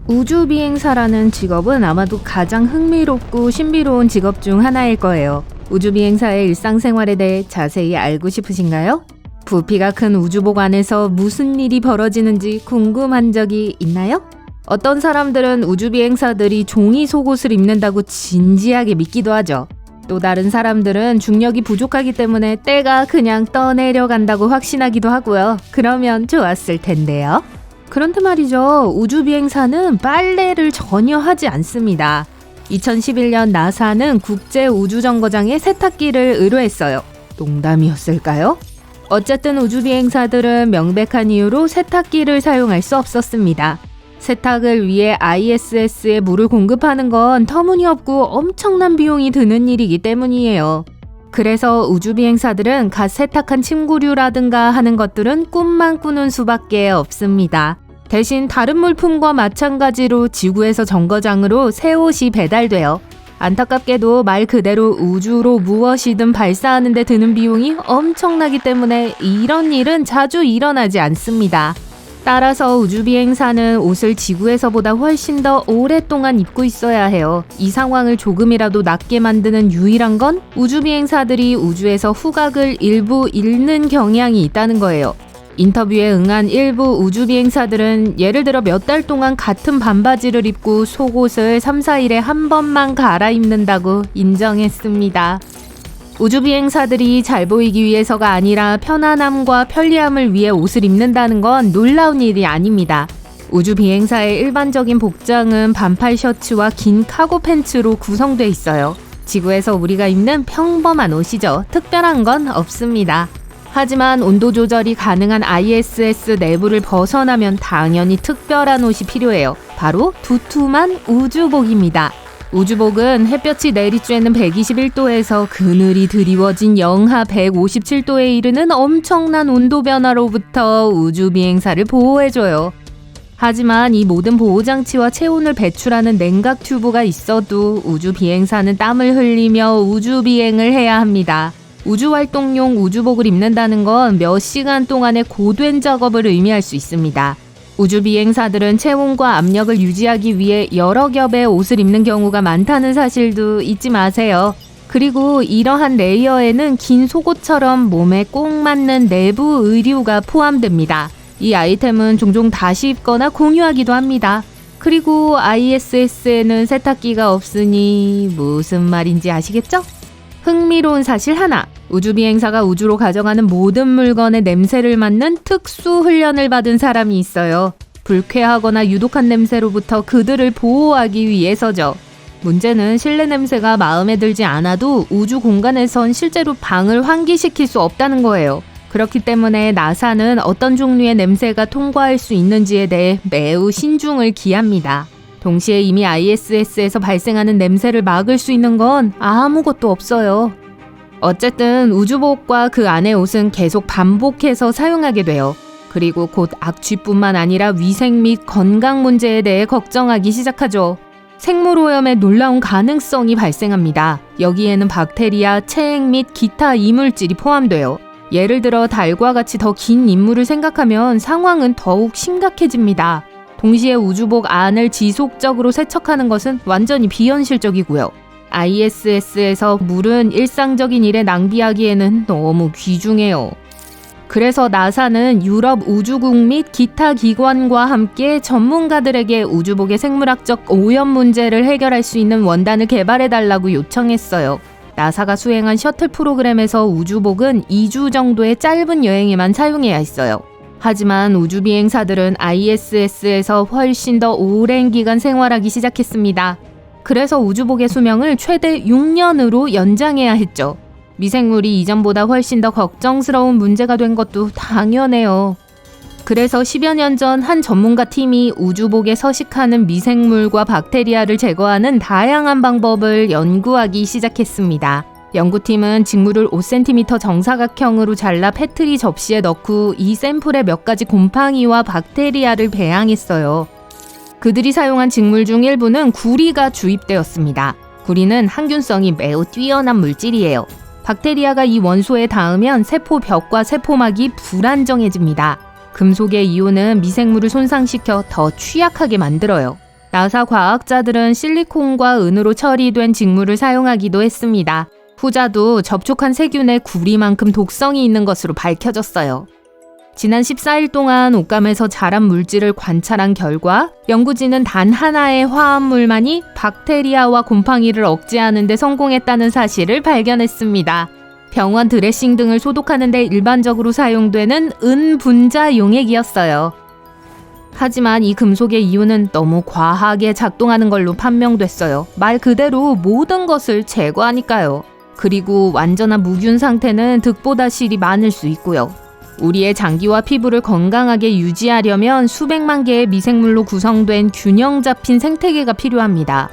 우주비행사라는 직업은 아마도 가장 흥미롭고 신비로운 직업 중 하나일 거예요. 우주비행사의 일상생활에 대해 자세히 알고 싶으신가요? 부피가 큰 우주복 안에서 무슨 일이 벌어지는지 궁금한 적이 있나요? 어떤 사람들은 우주비행사들이 종이 속옷을 입는다고 진지하게 믿기도 하죠. 또 다른 사람들은 중력이 부족하기 때문에 때가 그냥 떠내려간다고 확신하기도 하고요. 그러면 좋았을 텐데요. 그런데 말이죠. 우주비행사는 빨래를 전혀 하지 않습니다. 2011년 나사는 국제우주정거장에 세탁기를 의뢰했어요. 농담이었을까요? 어쨌든 우주비행사들은 명백한 이유로 세탁기를 사용할 수 없었습니다. 세탁을 위해 ISS에 물을 공급하는 건 터무니없고 엄청난 비용이 드는 일이기 때문이에요. 그래서 우주비행사들은 갓 세탁한 침구류라든가 하는 것들은 꿈만 꾸는 수밖에 없습니다. 대신 다른 물품과 마찬가지로 지구에서 정거장으로 새 옷이 배달돼요. 안타깝게도 말 그대로 우주로 무엇이든 발사하는 데 드는 비용이 엄청나기 때문에 이런 일은 자주 일어나지 않습니다. 따라서 우주비행사는 옷을 지구에서보다 훨씬 더 오랫동안 입고 있어야 해요. 이 상황을 조금이라도 낫게 만드는 유일한 건 우주비행사들이 우주에서 후각을 일부 잃는 경향이 있다는 거예요. 인터뷰에 응한 일부 우주비행사들은 예를 들어 몇 달 동안 같은 반바지를 입고 속옷을 3, 4일에 한 번만 갈아입는다고 인정했습니다. 우주비행사들이 잘 보이기 위해서가 아니라 편안함과 편리함을 위해 옷을 입는다는 건 놀라운 일이 아닙니다. 우주비행사의 일반적인 복장은 반팔 셔츠와 긴 카고 팬츠로 구성돼 있어요. 지구에서 우리가 입는 평범한 옷이죠. 특별한 건 없습니다. 하지만 온도 조절이 가능한 ISS 내부를 벗어나면 당연히 특별한 옷이 필요해요. 바로 두툼한 우주복입니다. 우주복은 햇볕이 내리쬐는 121도에서 그늘이 드리워진 영하 157도에 이르는 엄청난 온도 변화로부터 우주비행사를 보호해줘요. 하지만 이 모든 보호장치와 체온을 배출하는 냉각 튜브가 있어도 우주비행사는 땀을 흘리며 우주비행을 해야 합니다. 우주활동용 우주복을 입는다는 건 몇 시간 동안의 고된 작업을 의미할 수 있습니다. 우주비행사들은 체온과 압력을 유지하기 위해 여러 겹의 옷을 입는 경우가 많다는 사실도 잊지 마세요. 그리고 이러한 레이어에는 긴 속옷처럼 몸에 꼭 맞는 내부 의류가 포함됩니다. 이 아이템은 종종 다시 입거나 공유하기도 합니다. 그리고 ISS에는 세탁기가 없으니 무슨 말인지 아시겠죠? 흥미로운 사실 하나, 우주비행사가 우주로 가져가는 모든 물건의 냄새를 맡는 특수 훈련을 받은 사람이 있어요. 불쾌하거나 유독한 냄새로부터 그들을 보호하기 위해서죠. 문제는 실내 냄새가 마음에 들지 않아도 우주 공간에선 실제로 방을 환기시킬 수 없다는 거예요. 그렇기 때문에 나사는 어떤 종류의 냄새가 통과할 수 있는지에 대해 매우 신중을 기합니다. 동시에 이미 ISS에서 발생하는 냄새를 막을 수 있는 건 아무것도 없어요. 어쨌든 우주복과 그 안의 옷은 계속 반복해서 사용하게 돼요. 그리고 곧 악취뿐만 아니라 위생 및 건강 문제에 대해 걱정하기 시작하죠. 생물오염의 놀라운 가능성이 발생합니다. 여기에는 박테리아, 체액 및 기타 이물질이 포함돼요. 예를 들어 달과 같이 더 긴 임무를 생각하면 상황은 더욱 심각해집니다. 동시에 우주복 안을 지속적으로 세척하는 것은 완전히 비현실적이고요. ISS에서 물은 일상적인 일에 낭비하기에는 너무 귀중해요. 그래서 나사는 유럽 우주국 및 기타 기관과 함께 전문가들에게 우주복의 생물학적 오염 문제를 해결할 수 있는 원단을 개발해달라고 요청했어요. 나사가 수행한 셔틀 프로그램에서 우주복은 2주 정도의 짧은 여행에만 사용해야 했어요. 하지만 우주비행사들은 ISS에서 훨씬 더 오랜 기간 생활하기 시작했습니다. 그래서 우주복의 수명을 최대 6년으로 연장해야 했죠. 미생물이 이전보다 훨씬 더 걱정스러운 문제가 된 것도 당연해요. 그래서 10여 년 전 한 전문가 팀이 우주복에 서식하는 미생물과 박테리아를 제거하는 다양한 방법을 연구하기 시작했습니다. 연구팀은 직물을 5cm 정사각형으로 잘라 페트리 접시에 넣고 이 샘플에 몇 가지 곰팡이와 박테리아를 배양했어요. 그들이 사용한 직물 중 일부는 구리가 주입되었습니다. 구리는 항균성이 매우 뛰어난 물질이에요. 박테리아가 이 원소에 닿으면 세포벽과 세포막이 불안정해집니다. 금속의 이온은 미생물을 손상시켜 더 취약하게 만들어요. 나사 과학자들은 실리콘과 은으로 처리된 직물을 사용하기도 했습니다. 후자도 접촉한 세균에 구리만큼 독성이 있는 것으로 밝혀졌어요. 지난 14일 동안 옷감에서 자란 물질을 관찰한 결과 연구진은 단 하나의 화합물만이 박테리아와 곰팡이를 억제하는 데 성공했다는 사실을 발견했습니다. 병원 드레싱 등을 소독하는 데 일반적으로 사용되는 은 분자 용액이었어요. 하지만 이 금속의 이유는 너무 과하게 작동하는 걸로 판명됐어요. 말 그대로 모든 것을 제거하니까요. 그리고 완전한 무균 상태는 득보다 실이 많을 수 있고요. 우리의 장기와 피부를 건강하게 유지하려면 수백만 개의 미생물로 구성된 균형 잡힌 생태계가 필요합니다.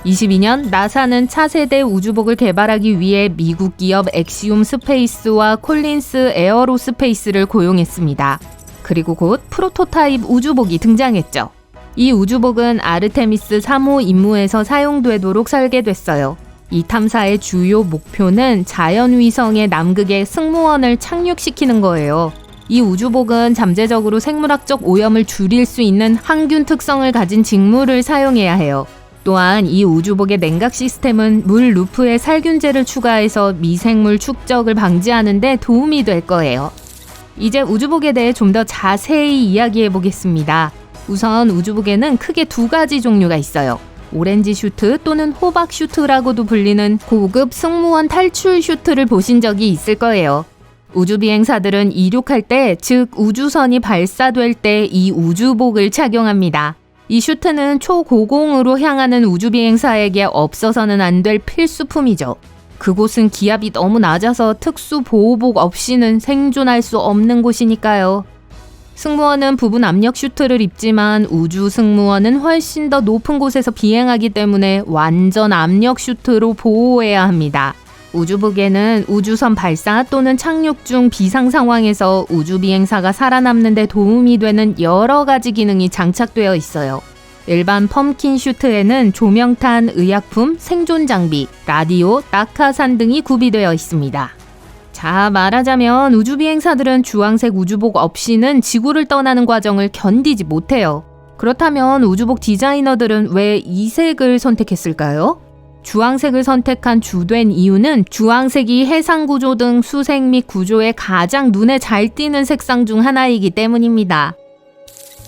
22년 나사는 차세대 우주복을 개발하기 위해 미국 기업 엑시움 스페이스와 콜린스 에어로스페이스를 고용했습니다. 그리고 곧 프로토타입 우주복이 등장했죠. 이 우주복은 아르테미스 3호 임무에서 사용되도록 설계됐어요. 이 탐사의 주요 목표는 자연위성의 남극에 승무원을 착륙시키는 거예요. 이 우주복은 잠재적으로 생물학적 오염을 줄일 수 있는 항균 특성을 가진 직물을 사용해야 해요. 또한 이 우주복의 냉각 시스템은 물 루프에 살균제를 추가해서 미생물 축적을 방지하는 데 도움이 될 거예요. 이제 우주복에 대해 좀 더 자세히 이야기해 보겠습니다. 우선 우주복에는 크게 두 가지 종류가 있어요. 오렌지 슈트 또는 호박 슈트라고도 불리는 고급 승무원 탈출 슈트를 보신 적이 있을 거예요. 우주비행사들은 이륙할 때, 즉 우주선이 발사될 때 이 우주복을 착용합니다. 이 슈트는 초고공으로 향하는 우주비행사에게 없어서는 안 될 필수품이죠. 그곳은 기압이 너무 낮아서 특수 보호복 없이는 생존할 수 없는 곳이니까요. 승무원은 부분 압력 슈트를 입지만 우주 승무원은 훨씬 더 높은 곳에서 비행하기 때문에 완전 압력 슈트로 보호해야 합니다. 우주복에는 우주선 발사 또는 착륙 중 비상 상황에서 우주 비행사가 살아남는 데 도움이 되는 여러 가지 기능이 장착되어 있어요. 일반 펌킨 슈트에는 조명탄, 의약품, 생존 장비, 라디오, 낙하산 등이 구비되어 있습니다. 자, 말하자면 우주비행사들은 주황색 우주복 없이는 지구를 떠나는 과정을 견디지 못해요. 그렇다면 우주복 디자이너들은 왜 이 색을 선택했을까요? 주황색을 선택한 주된 이유는 주황색이 해상 구조 등 수색 및 구조에 가장 눈에 잘 띄는 색상 중 하나이기 때문입니다.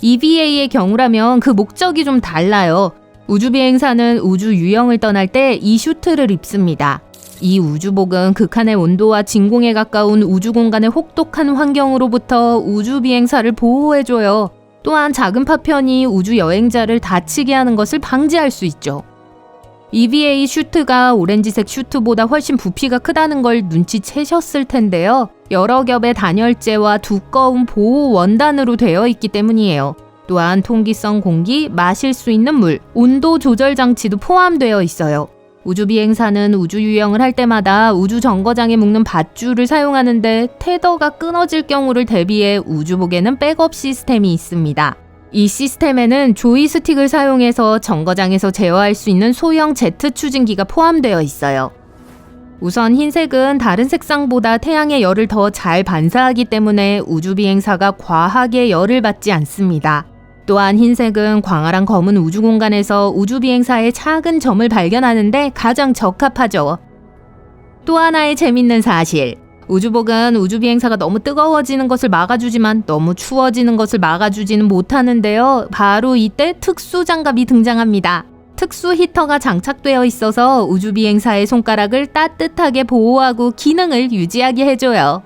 EVA의 경우라면 그 목적이 좀 달라요. 우주비행사는 우주 유영을 떠날 때 이 슈트를 입습니다. 이 우주복은 극한의 온도와 진공에 가까운 우주 공간의 혹독한 환경으로부터 우주비행사를 보호해줘요. 또한 작은 파편이 우주 여행자를 다치게 하는 것을 방지할 수 있죠. EVA 슈트가 오렌지색 슈트보다 훨씬 부피가 크다는 걸 눈치채셨을 텐데요. 여러 겹의 단열재와 두꺼운 보호 원단으로 되어 있기 때문이에요. 또한 통기성 공기, 마실 수 있는 물, 온도 조절 장치도 포함되어 있어요. 우주비행사는 우주유영을 할 때마다 우주 정거장에 묶는 밧줄을 사용하는데 테더가 끊어질 경우를 대비해 우주복에는 백업 시스템이 있습니다. 이 시스템에는 조이스틱을 사용해서 정거장에서 제어할 수 있는 소형 제트 추진기가 포함되어 있어요. 우선 흰색은 다른 색상보다 태양의 열을 더 잘 반사하기 때문에 우주비행사가 과하게 열을 받지 않습니다. 또한 흰색은 광활한 검은 우주 공간에서 우주비행사의 작은 점을 발견하는데 가장 적합하죠. 또 하나의 재밌는 사실. 우주복은 우주비행사가 너무 뜨거워지는 것을 막아주지만 너무 추워지는 것을 막아주지는 못하는데요. 바로 이때 특수장갑이 등장합니다. 특수 히터가 장착되어 있어서 우주비행사의 손가락을 따뜻하게 보호하고 기능을 유지하게 해줘요.